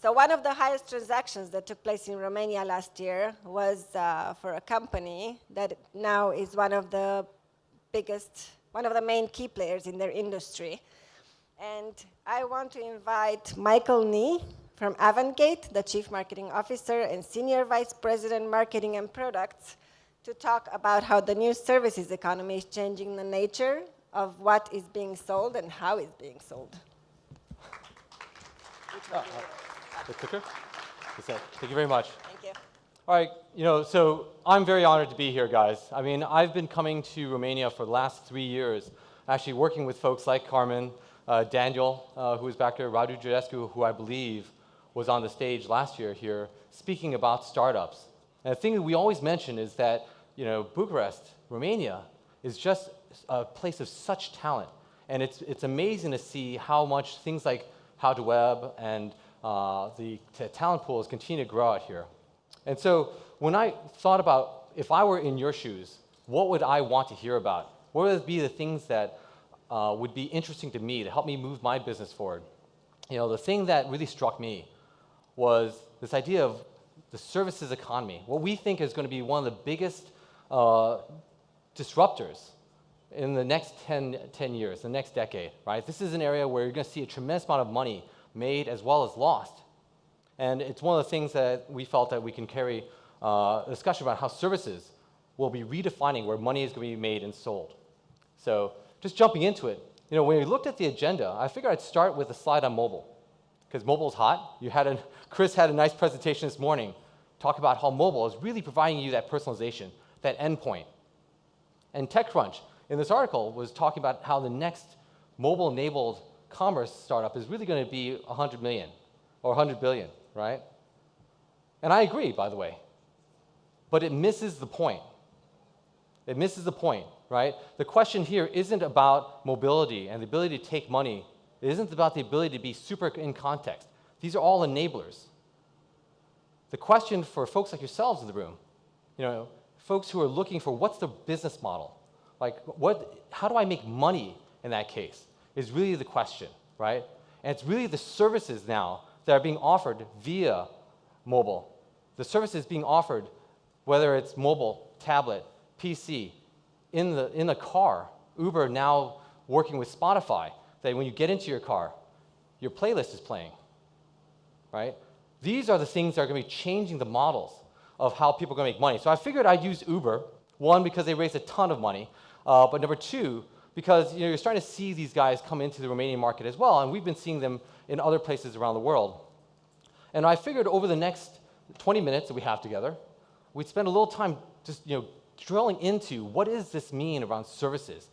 So one of the highest transactions that took place in Romania last year was for a company that now is one of the main key players in their industry. And I want to invite Michael Nee from Avantgate, the Chief Marketing Officer and Senior Vice President Marketing and Products, to talk about how the new services economy is changing the nature of what is being sold and how it's being sold. The clicker? Thank you very much. Thank you. All right, so I'm very honored to be here, guys. I mean, I've been coming to Romania for the last 3 years, actually working with folks like Carmen, Daniel, who is back there, Radu Giurescu, who I believe was on the stage last year here, speaking about startups. And the thing that we always mention is that, Bucharest, Romania, is just a place of such talent. And it's amazing to see how much things like How to Web and the talent pools continue to grow out here. And so when I thought about if I were in your shoes, what would I want to hear about? What would be the things that would be interesting to me to help me move my business forward? The thing that really struck me was this idea of the services economy, what we think is going to be one of the biggest disruptors in the next 10 years, the next decade, right? This is an area where you're going to see a tremendous amount of money made as well as lost. And it's one of the things that we felt that we can carry a discussion about how services will be redefining where money is going to be made and sold. So just jumping into it, when we looked at the agenda, I figured I'd start with a slide on mobile, because mobile is hot. Chris had a nice presentation this morning, talk about how mobile is really providing you that personalization, that endpoint. And TechCrunch, in this article, was talking about how the next mobile-enabled commerce startup is really going to be 100 million or 100 billion, right? And I agree, by the way. But it misses the point. It misses the point, right? The question here isn't about mobility and the ability to take money. It isn't about the ability to be super in context. These are all enablers. The question for folks like yourselves in the room, folks who are looking for what's the business model, like how do I make money in that case, is really the question, right? And it's really the services now that are being offered via mobile. The services being offered, whether it's mobile, tablet, PC, in the car. Uber now working with Spotify, that when you get into your car, your playlist is playing, right? These are the things that are going to be changing the models of how people are going to make money. So I figured I'd use Uber, one, because they raised a ton of money, but number two, because you're starting to see these guys come into the Romanian market as well, and we've been seeing them in other places around the world. And I figured over the next 20 minutes that we have together, we'd spend a little time just drilling into what does this mean around services?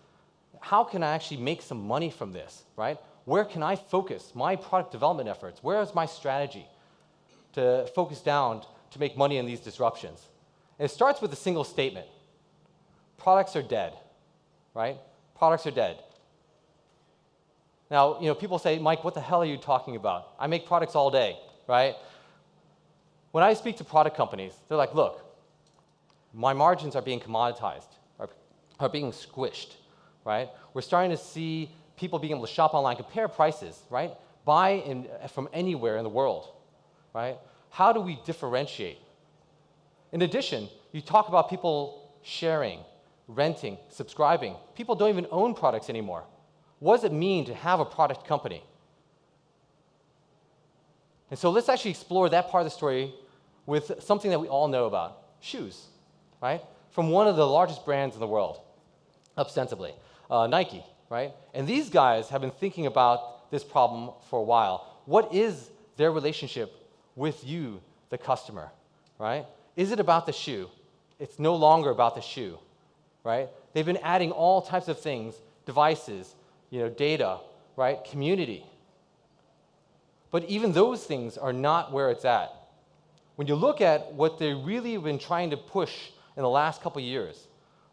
How can I actually make some money from this, right? Where can I focus my product development efforts? Where is my strategy to focus down to make money in these disruptions? And it starts with a single statement. Products are dead, right? Products are dead. Now, people say, Mike, what the hell are you talking about? I make products all day, right? When I speak to product companies, they're like, look, my margins are being commoditized, are being squished, right? We're starting to see people being able to shop online, compare prices, right? Buy from anywhere in the world, right? How do we differentiate? In addition, you talk about people sharing, renting, subscribing. People don't even own products anymore. What does it mean to have a product company? And so let's actually explore that part of the story with something that we all know about, shoes, right? From one of the largest brands in the world, ostensibly, Nike, right? And these guys have been thinking about this problem for a while. What is their relationship with you, the customer, right? Is it about the shoe? It's no longer about the shoe, right? They've been adding all types of things, devices, data, right? Community. But even those things are not where it's at. When you look at what they really have been trying to push in the last couple of years,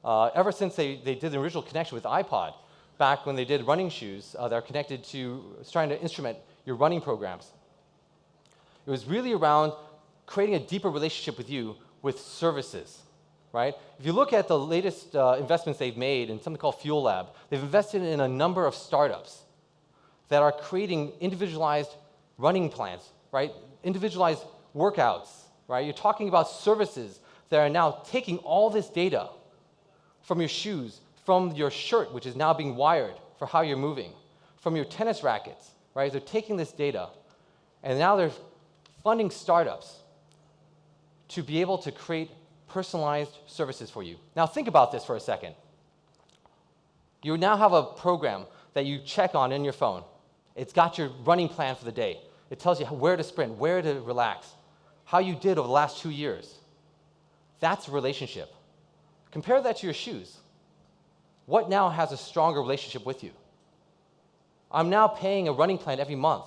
ever since they did the original connection with iPod, back when they did running shoes that are connected to trying to instrument your running programs, it was really around creating a deeper relationship with you with services, right? If you look at the latest investments they've made in something called Fuel Lab, they've invested in a number of startups that are creating individualized running plans right? Individualized workouts, right? You're talking about services that are now taking all this data from your shoes, from your shirt, which is now being wired for how you're moving, from your tennis rackets, right? They're taking this data, and now they're funding startups to be able to create personalized services for you. Now think about this for a second. You now have a program that you check on in your phone. It's got your running plan for the day. It tells you where to sprint, where to relax, how you did over the last 2 years. That's a relationship. Compare that to your shoes. What now has a stronger relationship with you? I'm now paying a running plan every month,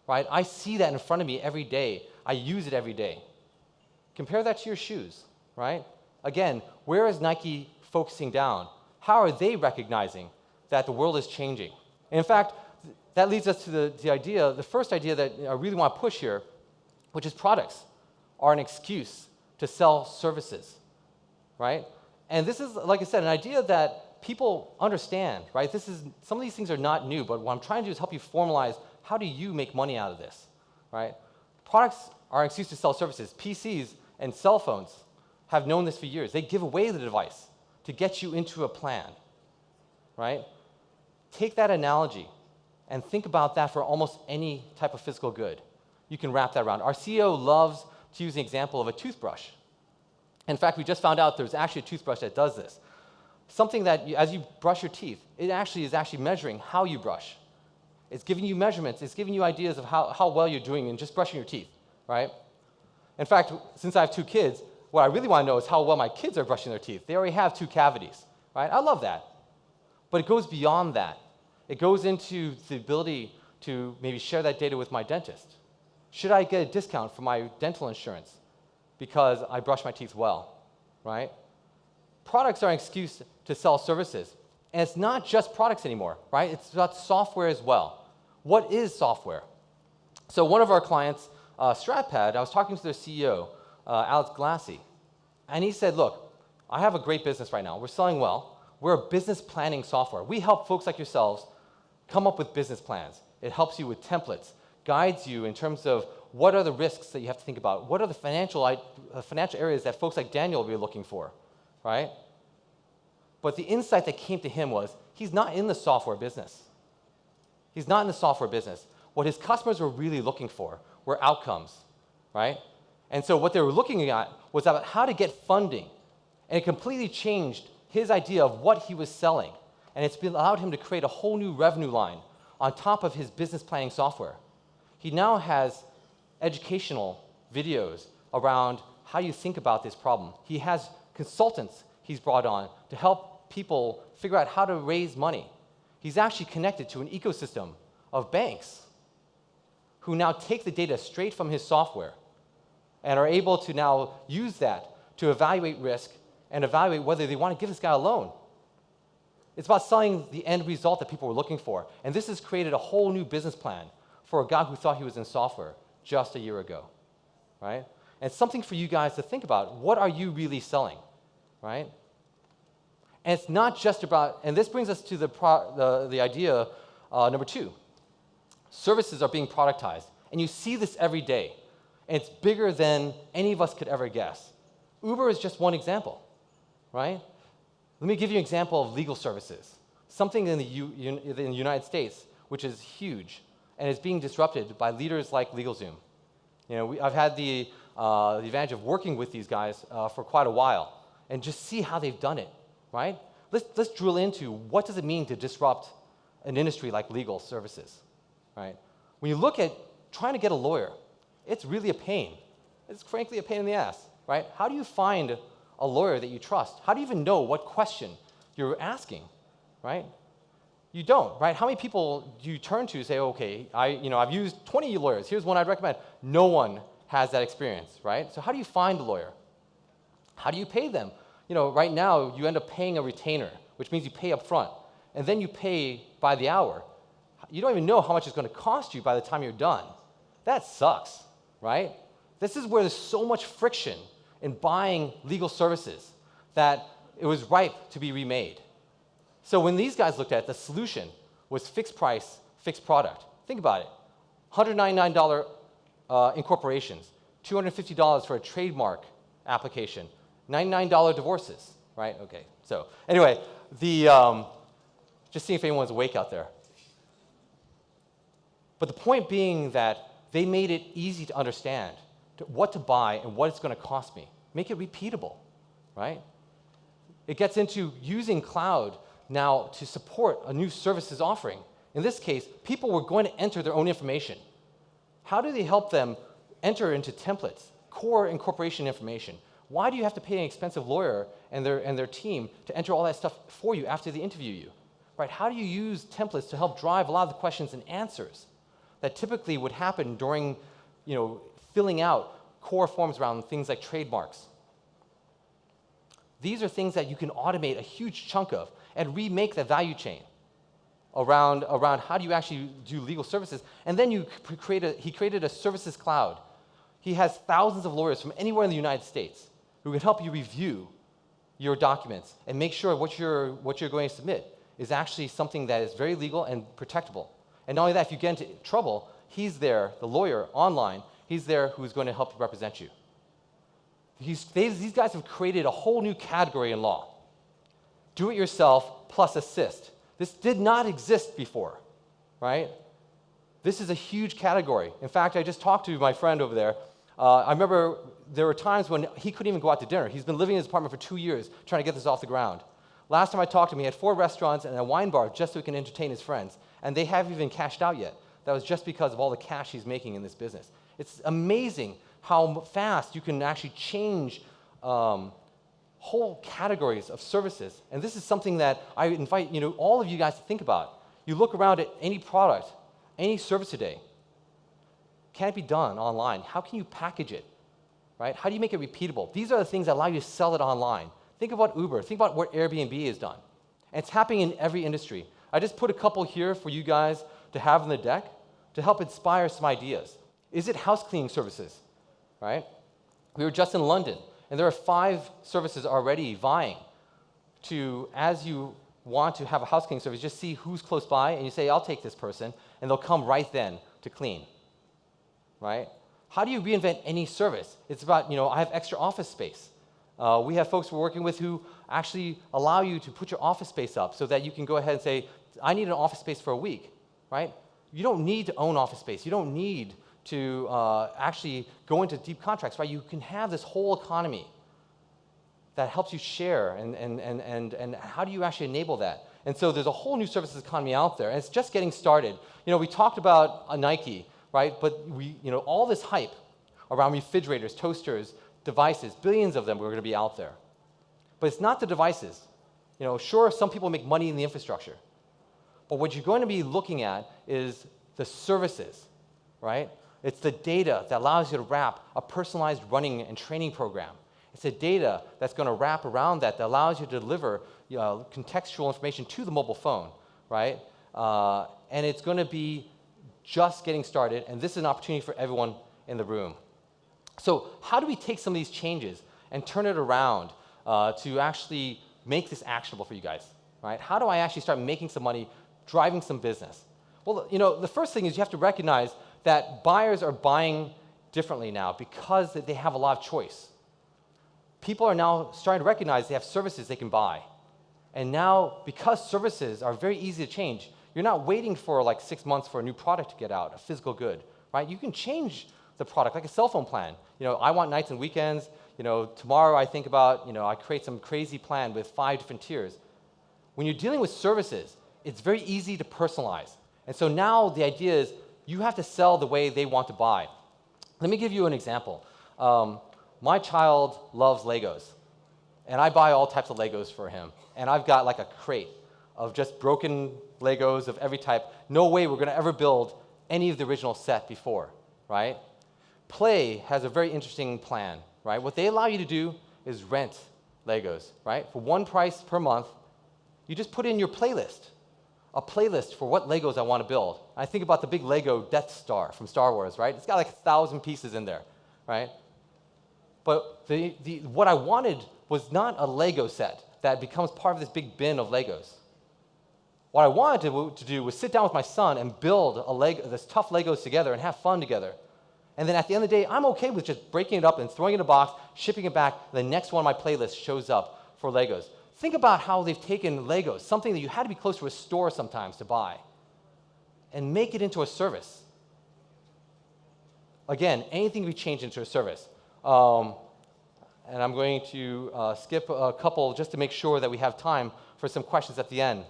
right? I see that in front of me every day. I use it every day. Compare that to your shoes, right? Again, where is Nike focusing down? How are they recognizing that the world is changing? And in fact, that leads us to the first idea that I really want to push here, which is products are an excuse to sell services, right? And this is, like I said, an idea that people understand, right? Some of these things are not new, but what I'm trying to do is help you formalize how do you make money out of this, right? Products are an excuse to sell services. PCs and cell phones have known this for years. They give away the device to get you into a plan, right? Take that analogy and think about that for almost any type of physical good. You can wrap that around. Our CEO loves to use the example of a toothbrush. In fact, we just found out there's actually a toothbrush that does this. Something that, as you brush your teeth, it is actually measuring how you brush. It's giving you measurements. It's giving you ideas of how well you're doing in just brushing your teeth, right? In fact, since I have 2 kids, what I really want to know is how well my kids are brushing their teeth. They already have 2 cavities, right? I love that. But it goes beyond that. It goes into the ability to maybe share that data with my dentist. Should I get a discount for my dental insurance because I brush my teeth well, right? Products are an excuse to sell services. And it's not just products anymore, right? It's about software as well. What is software? So one of our clients, StratPad, I was talking to their CEO, Alex Glassy, and he said, look, I have a great business right now. We're selling well. We're a business planning software. We help folks like yourselves come up with business plans. It helps you with templates, guides you in terms of what are the risks that you have to think about, what are the financial areas that folks like Daniel will be looking for, right? But the insight that came to him was he's not in the software business. He's not in the software business. What his customers were really looking for were outcomes, right? And so what they were looking at was about how to get funding. And it completely changed his idea of what he was selling. And it's allowed him to create a whole new revenue line on top of his business planning software. He now has educational videos around how you think about this problem. He has consultants he's brought on to help people figure out how to raise money. He's actually connected to an ecosystem of banks who now take the data straight from his software and are able to now use that to evaluate risk and evaluate whether they want to give this guy a loan. It's about selling the end result that people were looking for. And this has created a whole new business plan for a guy who thought he was in software just a year ago, right? And it's something for you guys to think about. What are you really selling, right? And it's not just about, and this brings us to the idea number 2. Services are being productized. And you see this every day. And it's bigger than any of us could ever guess. Uber is just one example, right? Let me give you an example of legal services. Something in the United States, which is huge, and is being disrupted by leaders like LegalZoom. You know, I've had the advantage of working with these guys for quite a while, and just see how they've done it, right? Let's drill into what does it mean to disrupt an industry like legal services, right? When you look at trying to get a lawyer, it's really a pain. It's frankly a pain in the ass, right? How do you find a lawyer that you trust? How do you even know what question you're asking, right? You don't, right? How many people do you turn to say, okay, I've used 20 lawyers. Here's one I'd recommend. No one has that experience, right? So how do you find a lawyer? How do you pay them? Right now you end up paying a retainer, which means you pay up front, and then you pay by the hour. You don't even know how much it's going to cost you by the time you're done. That sucks, right? This is where there's so much friction in buying legal services that it was ripe to be remade. So when these guys looked at it, the solution was fixed price, fixed product. Think about it. $199 incorporations, $250 for a trademark application, $99 divorces, right? Okay, so anyway, just seeing if anyone's awake out there. But the point being that they made it easy to understand what to buy and what it's going to cost me. Make it repeatable, right? It gets into using cloud now to support a new services offering. In this case, people were going to enter their own information. How do they help them enter into templates, core incorporation information? Why do you have to pay an expensive lawyer and their team to enter all that stuff for you after they interview you? Right? How do you use templates to help drive a lot of the questions and answers that typically would happen during, filling out core forms around things like trademarks? These are things that you can automate a huge chunk of and remake the value chain around how do you actually do legal services. And then he created a services cloud. He has thousands of lawyers from anywhere in the United States who can help you review your documents and make sure what you're going to submit is actually something that is very legal and protectable. And not only that, if you get into trouble, he's there, the lawyer online, he's there who's going to help you represent you. These guys have created a whole new category in law. Do it yourself plus assist. This did not exist before, right? This is a huge category. In fact, I just talked to my friend over there. I remember there were times when he couldn't even go out to dinner. He's been living in his apartment for 2 years trying to get this off the ground. Last time I talked to him, he had 4 restaurants and a wine bar just so he can entertain his friends. And they haven't even cashed out yet. That was just because of all the cash he's making in this business. It's amazing how fast you can actually change whole categories of services. And this is something that I invite all of you guys to think about. You look around at any product, any service today. Can it be done online? How can you package it? Right? How do you make it repeatable? These are the things that allow you to sell it online. Think about Uber. Think about what Airbnb has done. And it's happening in every industry. I just put a couple here for you guys to have on the deck to help inspire some ideas. Is it house cleaning services? Right? We were just in London, and there are 5 services already vying to, as you want to have a house cleaning service, just see who's close by, and you say, I'll take this person, and they'll come right then to clean. Right? How do you reinvent any service? It's about, I have extra office space. We have folks we're working with who actually allow you to put your office space up so that you can go ahead and say, I need an office space for a week, right? You don't need to own office space. You don't need to actually go into deep contracts, right? You can have this whole economy that helps you share, and how do you actually enable that? And so there's a whole new services economy out there, and it's just getting started. We talked about a Nike, right? But all this hype around refrigerators, toasters, devices, billions of them are going to be out there. But it's not the devices. Sure, some people make money in the infrastructure. But what you're going to be looking at is the services, right? It's the data that allows you to wrap a personalized running and training program. It's the data that's going to wrap around that allows you to deliver contextual information to the mobile phone, right? And it's going to be just getting started, and this is an opportunity for everyone in the room. So how do we take some of these changes and turn it around to actually make this actionable for you guys, right? How do I actually start making some money, driving some business? Well, the first thing is you have to recognize that buyers are buying differently now because they have a lot of choice. People are now starting to recognize they have services they can buy. And now, because services are very easy to change, you're not waiting for like 6 months for a new product to get out, a physical good, right? You can change the product, like a cell phone plan. I want nights and weekends. Tomorrow I think about, I create some crazy plan with 5 different tiers. When you're dealing with services, it's very easy to personalize. And so now the idea is you have to sell the way they want to buy. Let me give you an example. My child loves Legos, and I buy all types of Legos for him. And I've got like a crate of just broken Legos of every type. No way we're going to ever build any of the original set before, right? Play has a very interesting plan, right? What they allow you to do is rent Legos, right? For one price per month, you just put in your playlist, a playlist for what Legos I want to build. I think about the big Lego Death Star from Star Wars, right? It's got like 1,000 pieces in there, right? But what I wanted was not a Lego set that becomes part of this big bin of Legos. What I wanted to do was sit down with my son and build this tough Legos together and have fun together. And then at the end of the day, I'm okay with just breaking it up and throwing it in a box, shipping it back, the next one on my playlist shows up for Legos. Think about how they've taken Legos, something that you had to be close to a store sometimes to buy, and make it into a service. Again, anything can be changed into a service. And I'm going to skip a couple just to make sure that we have time for some questions at the end.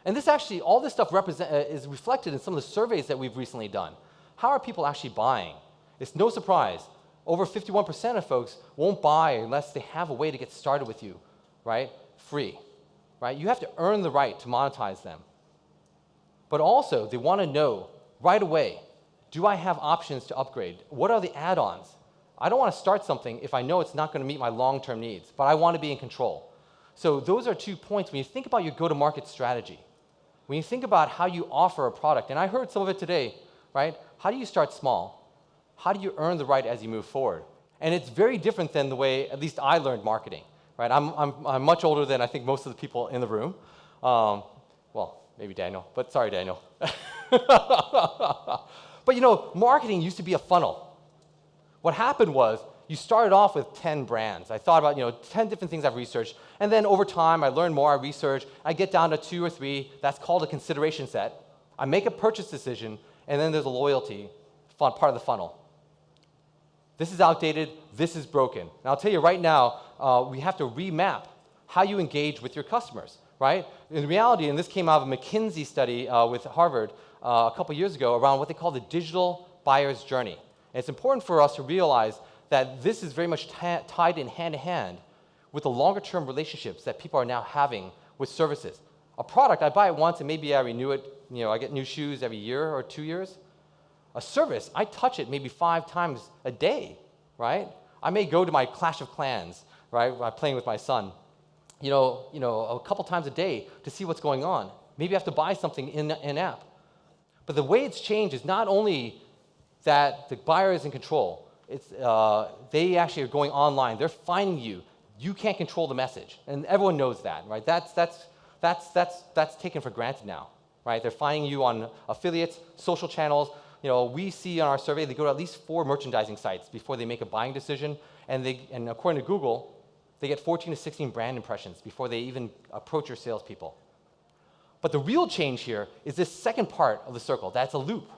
And this actually, all this stuff is reflected in some of the surveys that we've recently done. How are people actually buying? It's no surprise. Over 51% of folks won't buy unless they have a way to get started with you, right? Free, right? You have to earn the right to monetize them. But also, they want to know right away, do I have options to upgrade? What are the add-ons? I don't want to start something if I know it's not going to meet my long-term needs, but I want to be in control. So those are 2 points when you think about your go-to-market strategy. When you think about how you offer a product, and I heard some of it today, right? How do you start small? How do you earn the right as you move forward? And it's very different than the way, at least I learned marketing, right? I'm much older than I think most of the people in the room. Well, maybe Daniel, but sorry, Daniel. But marketing used to be a funnel. What happened was you started off with 10 brands. I thought about 10 different things I've researched, and then over time I learned more, I researched, I get down to 2 or 3. That's called a consideration set. I make a purchase decision, and then there's a loyalty part of the funnel. This is outdated, this is broken. And I'll tell you right now, we have to remap how you engage with your customers, right? In reality, and this came out of a McKinsey study with Harvard a couple years ago around what they call the digital buyer's journey. And it's important for us to realize that this is very much tied in hand-in-hand with the longer-term relationships that people are now having with services. A product, I buy it once and maybe I renew it, I get new shoes every year or 2 years. A service, I touch it maybe 5 times a day, right? I may go to my Clash of Clans, right, while playing with my son, a couple times a day to see what's going on. Maybe I have to buy something in-app. But the way it's changed is not only that the buyer is in control, they actually are going online. They're finding you. You can't control the message, and everyone knows that, right? That's taken for granted now, right? They're finding you on affiliates, social channels. We see on our survey they go to at least 4 merchandising sites before they make a buying decision, and according to Google, they get 14 to 16 brand impressions before they even approach your salespeople. But the real change here is this second part of the circle. That's a loop,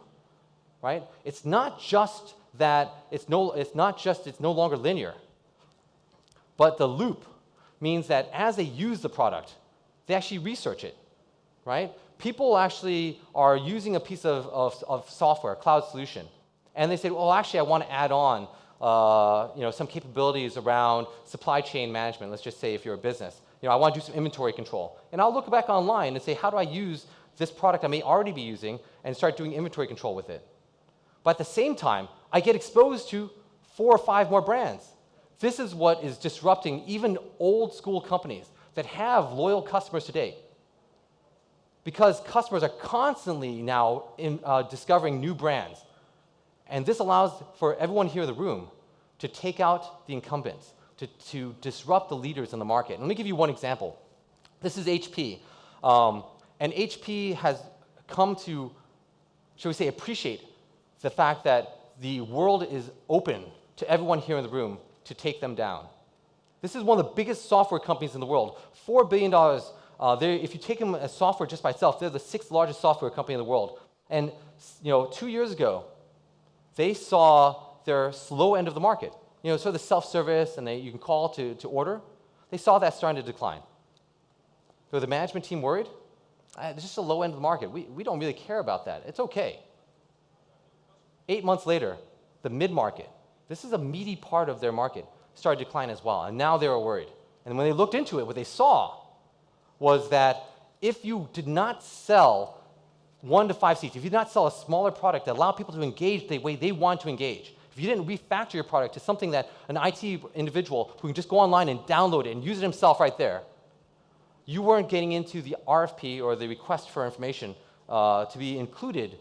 right? It's not just that it's no longer linear, but the loop means that as they use the product, they actually research it, right? People actually are using a piece of software, a cloud solution, and they say, well, actually, I want to add on some capabilities around supply chain management. Let's just say if you're a business. I want to do some inventory control. And I'll look back online and say, how do I use this product I may already be using and start doing inventory control with it? But at the same time, I get exposed to 4 or 5 more brands. This is what is disrupting even old school companies that have loyal customers today. Because customers are constantly now discovering new brands. And this allows for everyone here in the room to take out the incumbents, to disrupt the leaders in the market. And let me give you one example. This is HP. And HP has come to, shall we say, appreciate the fact that the world is open to everyone here in the room to take them down. This is one of the biggest software companies in the world. $4 billion. If you take them as software just by itself, they're the 6th largest software company in the world. And 2 years ago, they saw their slow end of the market. So the self-service and you can call to order. They saw that starting to decline. So the management team worried? It's just a low end of the market. We don't really care about that. It's okay. 8 months later, the mid-market, this is a meaty part of their market, started to decline as well. And now they were worried. And when they looked into it, what they saw was that if you did not sell 1 to 5 seats, if you did not sell a smaller product that allowed people to engage the way they want to engage, if you didn't refactor your product to something that an IT individual who can just go online and download it and use it himself right there, you weren't getting into the RFP or the request for information to be included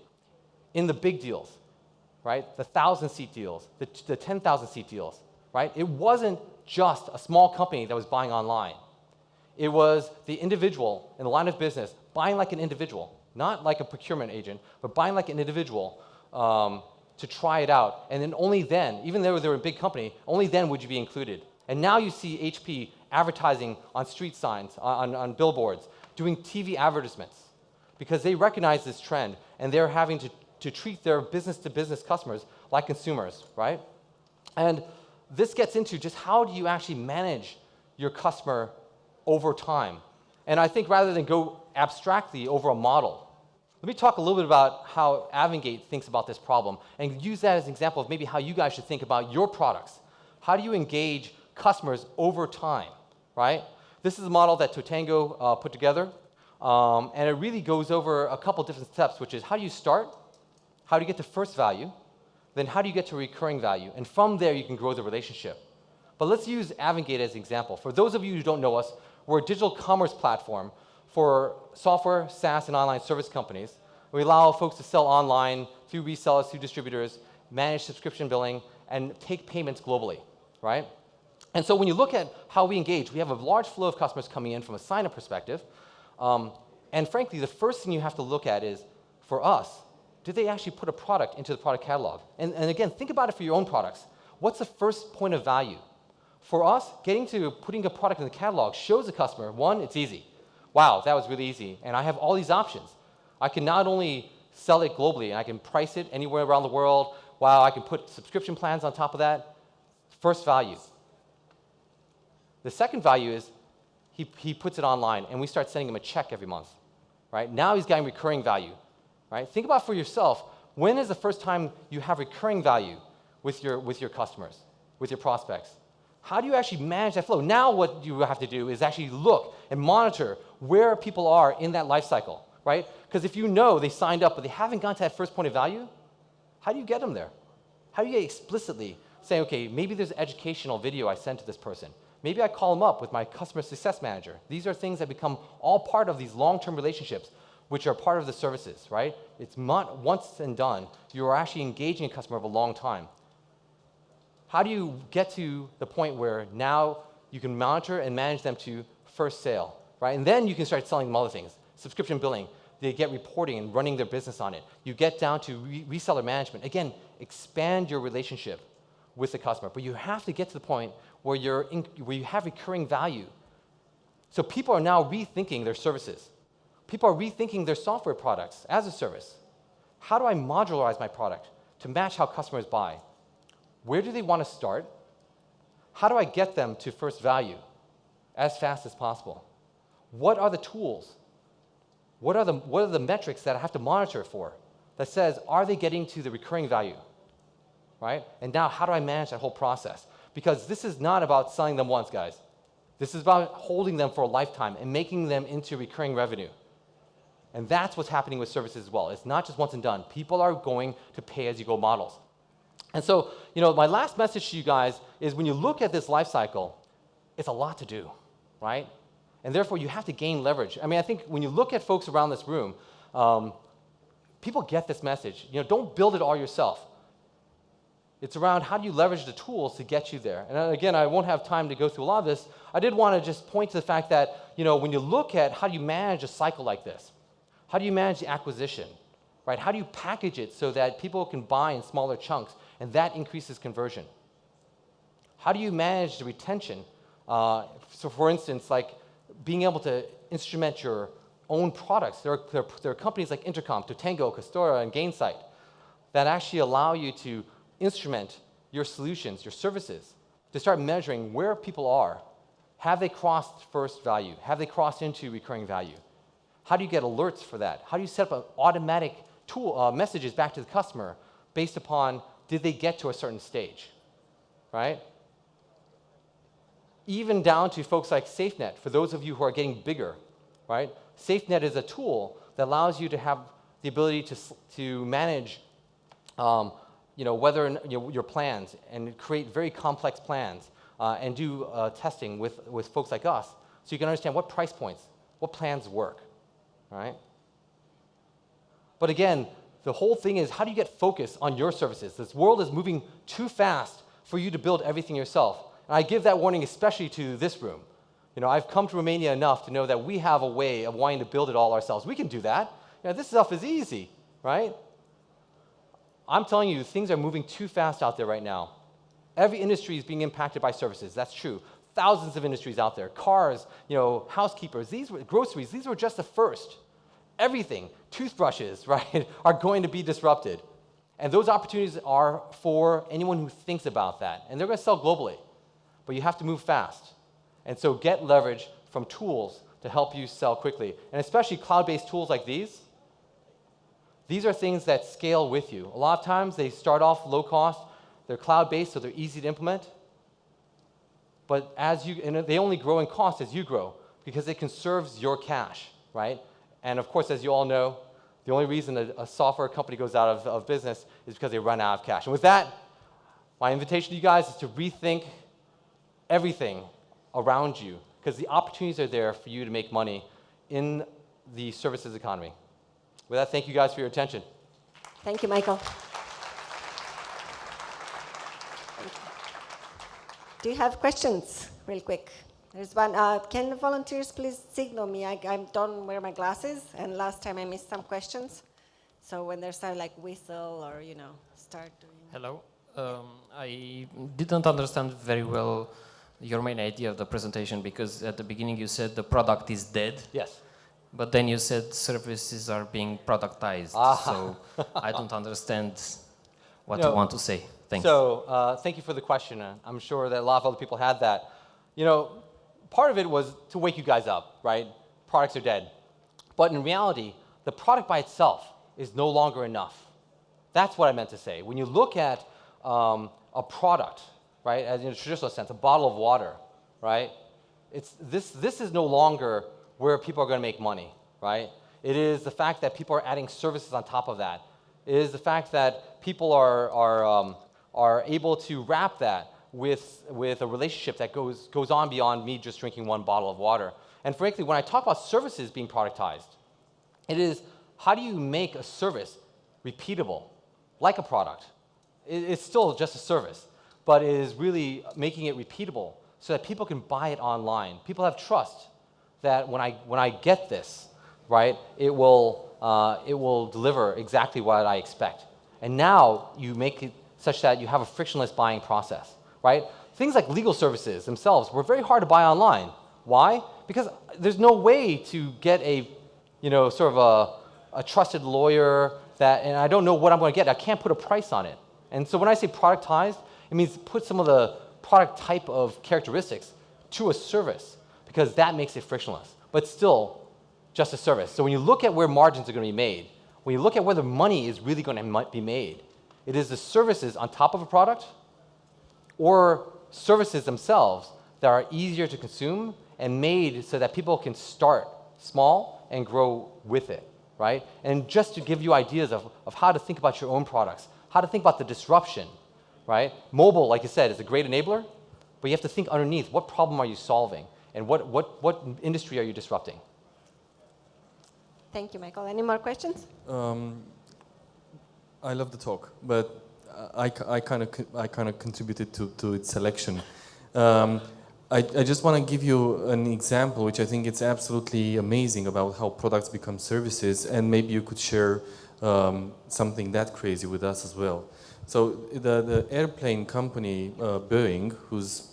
in the big deals, right? The 1,000-seat deals, the 10,000-seat deals, right? It wasn't just a small company that was buying online. It was the individual in the line of business buying like an individual, not like a procurement agent, but buying like an individual to try it out, and then only then, even though they're a big company, only then would you be included. And now you see HP advertising on street signs, on billboards, doing TV advertisements, because they recognize this trend, and they're having to treat their business-to-business customers like consumers, right? And this gets into just how do you actually manage your customer over time. And I think rather than go abstractly over a model, let me talk a little bit about how Avangate thinks about this problem and use that as an example of maybe how you guys should think about your products. How do you engage customers over time, right? This is a model that Totango put together, and it really goes over a couple different steps, which is how do you start, how do you get to first value, then how do you get to recurring value, and from there you can grow the relationship. But let's use Avangate as an example. For those of you who don't know us, we're a digital commerce platform for software, SaaS, and online service companies. We allow folks to sell online through resellers, through distributors, manage subscription billing, and take payments globally, right? And so when you look at how we engage, we have a large flow of customers coming in from a sign-up perspective. And frankly, the first thing you have to look at is, for us, did they actually put a product into the product catalog? And again, think about it for your own products. What's the first point of value? For us, getting to putting a product in the catalog shows the customer, one, it's easy. Wow, that was really easy. And I have all these options. I can not only sell it globally, and I can price it anywhere around the world. Wow, I can put subscription plans on top of that. First value. The second value is he puts it online, and we start sending him a check every month. Right? Now he's getting recurring value. Right? Think about for yourself, when is the first time you have recurring value with your customers, with your prospects? How do you actually manage that flow? Now what you have to do is actually look and monitor where people are in that life cycle, right? Because if you know they signed up but they haven't gotten to that first point of value, how do you get them there? How do you explicitly say, okay, maybe there's an educational video I sent to this person. Maybe I call them up with my customer success manager. These are things that become all part of these long-term relationships, which are part of the services, right? It's not once and done. You are actually engaging a customer over a long time. How do you get to the point where now you can monitor and manage them to first sale, right? And then you can start selling them other things. Subscription billing, they get reporting and running their business on it. You get down to reseller management. Again, expand your relationship with the customer. But you have to get to the point where you have recurring value. So people are now rethinking their services. People are rethinking their software products as a service. How do I modularize my product to match how customers buy? Where do they want to start? How do I get them to first value as fast as possible? What are the tools? What are the metrics that I have to monitor for that says, are they getting to the recurring value, right? And now how do I manage that whole process? Because this is not about selling them once, guys. This is about holding them for a lifetime and making them into recurring revenue. And that's what's happening with services as well. It's not just once and done. People are going to pay-as-you-go models. And so, my last message to you guys is when you look at this life cycle, it's a lot to do, right? And therefore, you have to gain leverage. I mean, I think when you look at folks around this room, people get this message. Don't build it all yourself. It's around how do you leverage the tools to get you there. And again, I won't have time to go through a lot of this. I did want to just point to the fact that, when you look at how do you manage a cycle like this, how do you manage the acquisition, right? How do you package it so that people can buy in smaller chunks, and that increases conversion? How do you manage the retention? So for instance, like being able to instrument your own products. There are companies like Intercom, Totango, Castora, and Gainsight that actually allow you to instrument your solutions, your services, to start measuring where people are. Have they crossed first value? Have they crossed into recurring value? How do you get alerts for that? How do you set up automatic tool messages back to the customer based upon did they get to a certain stage, right? Even down to folks like SafeNet, for those of you who are getting bigger, right? SafeNet is a tool that allows you to have the ability to manage whether your plans and create very complex plans and do testing with folks like us so you can understand what price points, what plans work, right? But again, the whole thing is how do you get focus on your services? This world is moving too fast for you to build everything yourself. And I give that warning especially to this room. I've come to Romania enough to know that we have a way of wanting to build it all ourselves. We can do that. This stuff is easy, right? I'm telling you, things are moving too fast out there right now. Every industry is being impacted by services. That's true. Thousands of industries out there. Cars, housekeepers, groceries, these were just the first. Everything, toothbrushes, right, are going to be disrupted. And those opportunities are for anyone who thinks about that. And they're going to sell globally. But you have to move fast. And so get leverage from tools to help you sell quickly. And especially cloud-based tools like these. These are things that scale with you. A lot of times they start off low cost. They're cloud-based, so they're easy to implement. But they only grow in cost as you grow because it conserves your cash, right? And of course, as you all know, the only reason a software company goes out of business is because they run out of cash. And with that, my invitation to you guys is to rethink everything around you because the opportunities are there for you to make money in the services economy. With that, thank you guys for your attention. Thank you, Michael. Do you have questions, real quick? There's one. Can the volunteers please signal me? I don't wear my glasses, and last time I missed some questions. So when there's something like whistle or, start doing... Hello. I didn't understand very well your main idea of the presentation because at the beginning you said the product is dead. Yes. But then you said services are being productized. So I don't understand what you want to say. Thanks. So thank you for the question. I'm sure that a lot of other people had that. Part of it was to wake you guys up, right? Products are dead. But in reality, the product by itself is no longer enough. That's what I meant to say. When you look at a product, right, as in a traditional sense, a bottle of water, right? This is no longer where people are going to make money, right? It is the fact that people are adding services on top of that. It is the fact that people are able to wrap that with a relationship that goes on beyond me just drinking one bottle of water. And frankly, when I talk about services being productized, it is how do you make a service repeatable, like a product? It's still just a service, but it is really making it repeatable so that people can buy it online. People have trust that when I get this, right, it will deliver exactly what I expect. And now you make it such that you have a frictionless buying process, right? Things like legal services themselves were very hard to buy online. Why? Because there's no way to get a trusted lawyer and I don't know what I'm going to get. I can't put a price on it. And so when I say productized, it means put some of the product type of characteristics to a service because that makes it frictionless, but still just a service. So when you look at where margins are going to be made, when you look at where the money is really going to be made, it is the services on top of a product or services themselves that are easier to consume and made so that people can start small and grow with it, right? And just to give you ideas of how to think about your own products, how to think about the disruption, right? Mobile, like you said, is a great enabler, but you have to think underneath, what problem are you solving? And what industry are you disrupting? Thank you, Michael. Any more questions? I love the talk, but I kind of contributed to its selection. I just want to give you an example, which I think it's absolutely amazing about how products become services, and maybe you could share something that crazy with us as well. So the airplane company Boeing, who's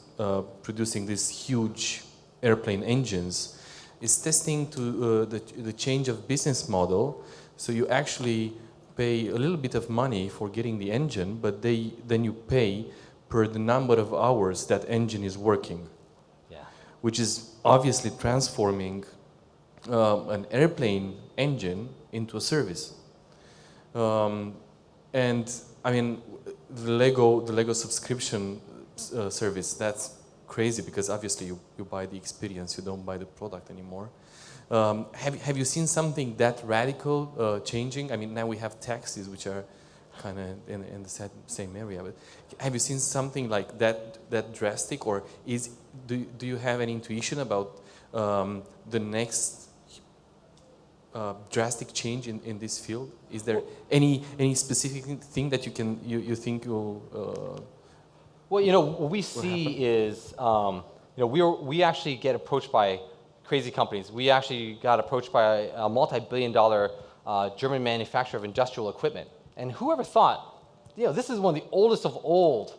producing these huge airplane engines, is testing to the change of business model. So you actually pay a little bit of money for getting the engine, but then you pay per the number of hours that engine is working. Yeah. Which is obviously transforming an airplane engine into a service. And I mean, the Lego subscription service, that's crazy because obviously you buy the experience, you don't buy the product anymore. Have you seen something that radical changing? I mean, now we have taxis, which are kind of in the same area. But have you seen something like that drastic, or do you have any intuition about the next drastic change in this field? Is there any specific thing that you think will? Well, what we see is, we actually get approached by crazy companies. We actually got approached by a multi-billion-dollar German manufacturer of industrial equipment. And whoever thought this is one of the oldest of old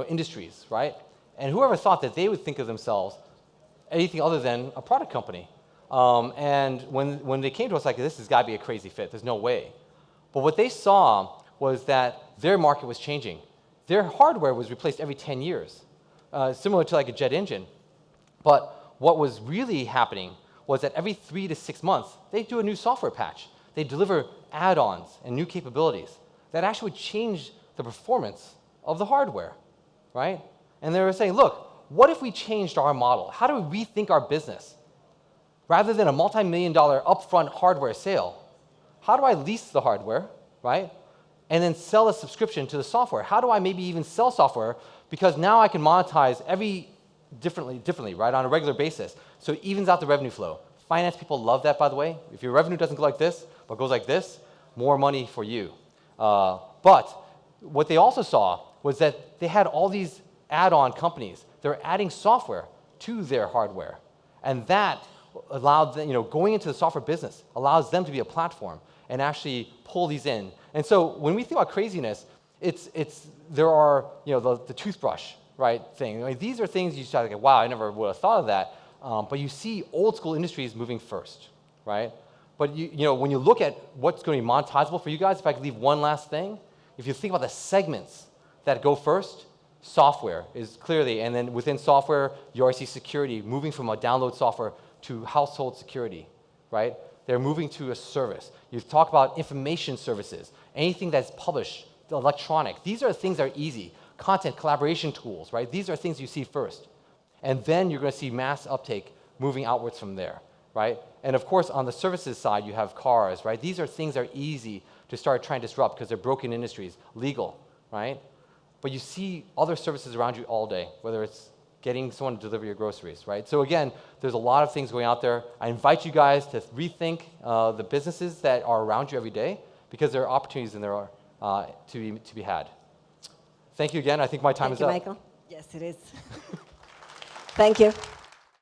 industries, right? And whoever thought that they would think of themselves anything other than a product company? And when they came to us, like, this has got to be a crazy fit. There's no way. But what they saw was that their market was changing. Their hardware was replaced every 10 years, similar to like a jet engine. But what was really happening was that every 3 to 6 months, they do a new software patch. They deliver add-ons and new capabilities that actually would change the performance of the hardware, right? And they were saying, look, what if we changed our model? How do we rethink our business? Rather than a multi-million-dollar upfront hardware sale, how do I lease the hardware, right? And then sell a subscription to the software? How do I maybe even sell software? Because now I can monetize differently, right, on a regular basis. So it evens out the revenue flow. Finance people love that, by the way. If your revenue doesn't go like this, but goes like this, more money for you. But what they also saw was that they had all these add-on companies. They're adding software to their hardware. And that allowed them, going into the software business allows them to be a platform and actually pull these in. And so when we think about craziness, there are, the toothbrush, right, thing. I mean, these are things you start to go, wow, I never would have thought of that. But you see old school industries moving first, right? But when you look at what's going to be monetizable for you guys, if I could leave one last thing, if you think about the segments that go first, software is clearly, and then within software, you already see security moving from a download software to household security, right? They're moving to a service. You talk about information services, anything that's published, electronic. These are things that are easy. Content collaboration tools, right? These are things you see first. And then you're going to see mass uptake moving outwards from there, right? And of course, on the services side, you have cars, right? These are things that are easy to start trying to disrupt because they're broken industries, legal, right? But you see other services around you all day, whether it's getting someone to deliver your groceries, right? So again, there's a lot of things going out there. I invite you guys to rethink the businesses that are around you every day because there are opportunities in there to be had. Thank you again. I think my time is up. Thank you, Michael. Yes, it is. Thank you.